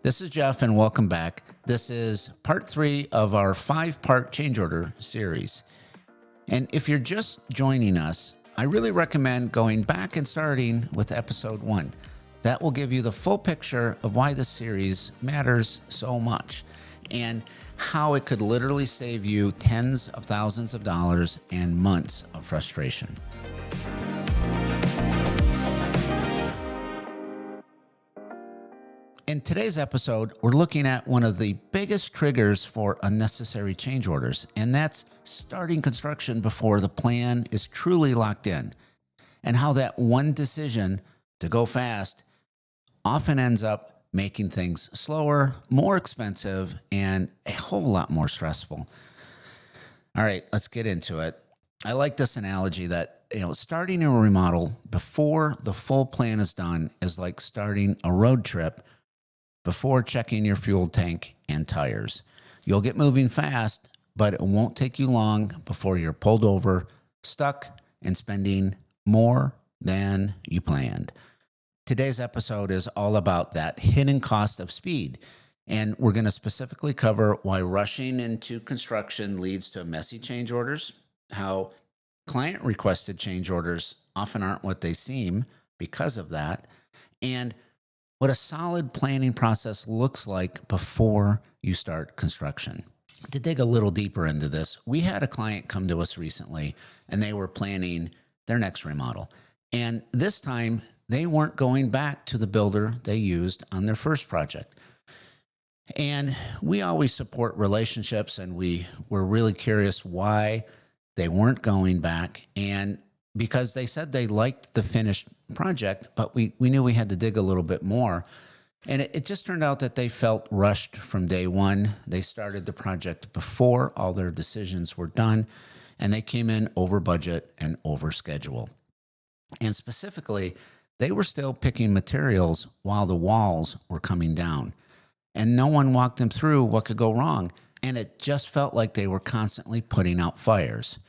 This is Jeff, and welcome back. This is part 3 of our 5-part change order series. And if you're just joining us, I really recommend going back and starting with episode 1. That will give you the full picture of why this series matters so much and how it could literally save you tens of thousands of dollars and months of frustration. In today's episode, we're looking at one of the biggest triggers for unnecessary change orders, and that's starting construction before the plan is truly locked in, and how that one decision to go fast often ends up making things slower, more expensive, and a whole lot more stressful. All right, let's get into it. I like this analogy that starting a remodel before the full plan is done is like starting a road trip before checking your fuel tank and tires. You'll get moving fast, but it won't take you long before you're pulled over, stuck, and spending more than you planned. Today's episode is all about that hidden cost of speed, and we're going to specifically cover why rushing into construction leads to messy change orders, how client-requested change orders often aren't what they seem because of that, and what a solid planning process looks like before you start construction. To dig a little deeper into this, we had a client come to us recently, and they were planning their next remodel. And this time, they weren't going back to the builder they used on their first project. And we always support relationships, and we were really curious why they weren't going back. And because they said they liked the finished project, but we knew we had to dig a little bit more. And it just turned out that they felt rushed from day one. They started the project before all their decisions were done, and they came in over budget and over schedule. And specifically, they were still picking materials while the walls were coming down, and no one walked them through what could go wrong. And it just felt like they were constantly putting out fires.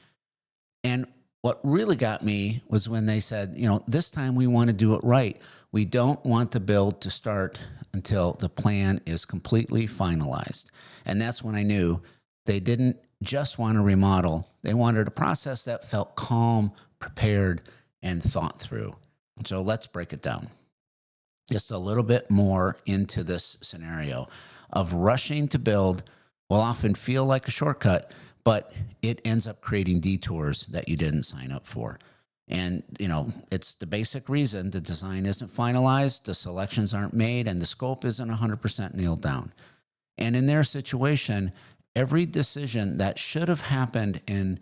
And what really got me was when they said, this time we want to do it right. We don't want the build to start until the plan is completely finalized. And that's when I knew they didn't just want to remodel. They wanted a process that felt calm, prepared, and thought through. So let's break it down just a little bit more into this scenario of rushing to build will often feel like a shortcut, but it ends up creating detours that you didn't sign up for. And, it's the basic reason the design isn't finalized, the selections aren't made, and the scope isn't 100% nailed down. And in their situation, every decision that should have happened in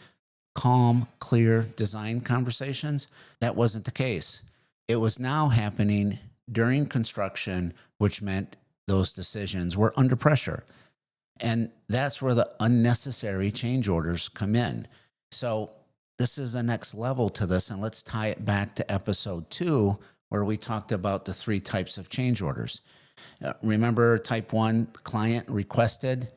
calm, clear design conversations, that wasn't the case. It was now happening during construction, which meant those decisions were under pressure. And that's where the unnecessary change orders come in. So this is the next level to this, and let's tie it back to episode 2, where we talked about the 3 types of change orders. Remember type 1, client requested?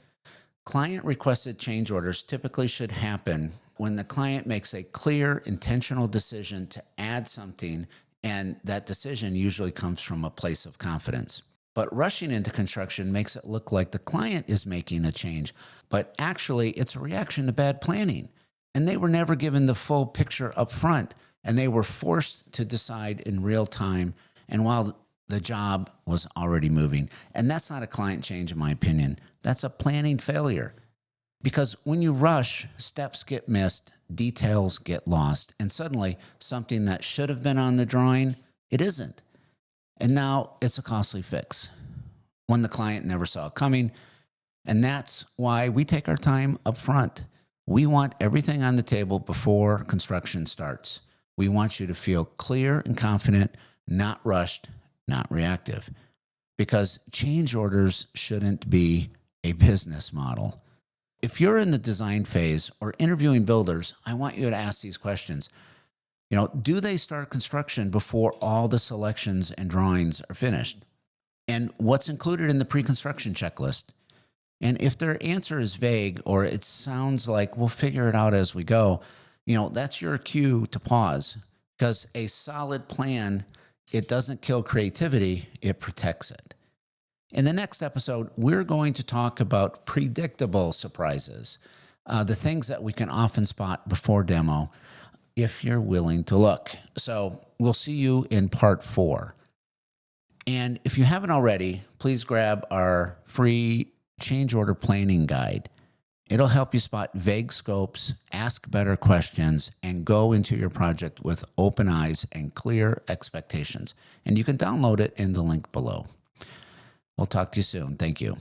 Client requested change orders typically should happen when the client makes a clear, intentional decision to add something, and that decision usually comes from a place of confidence. But rushing into construction makes it look like the client is making a change, but actually it's a reaction to bad planning. And they were never given the full picture up front, and they were forced to decide in real time and while the job was already moving. And that's not a client change, in my opinion. That's a planning failure. Because when you rush, steps get missed, details get lost, and suddenly something that should have been on the drawing, it isn't. And now it's a costly fix, one the client never saw coming. And that's why we take our time up front. We want everything on the table before construction starts. We want you to feel clear and confident, not rushed, not reactive. Because change orders shouldn't be a business model. If you're in the design phase or interviewing builders, I want you to ask these questions. Do they start construction before all the selections and drawings are finished? And what's included in the pre-construction checklist? And if their answer is vague or it sounds like we'll figure it out as we go, that's your cue to pause, because a solid plan, it doesn't kill creativity, it protects it. In the next episode, we're going to talk about predictable surprises, the things that we can often spot before demo if you're willing to look. So we'll see you in part 4. And if you haven't already, please grab our free change order planning guide. It'll help you spot vague scopes, ask better questions, and go into your project with open eyes and clear expectations. And you can download it in the link below. We'll talk to you soon. Thank you.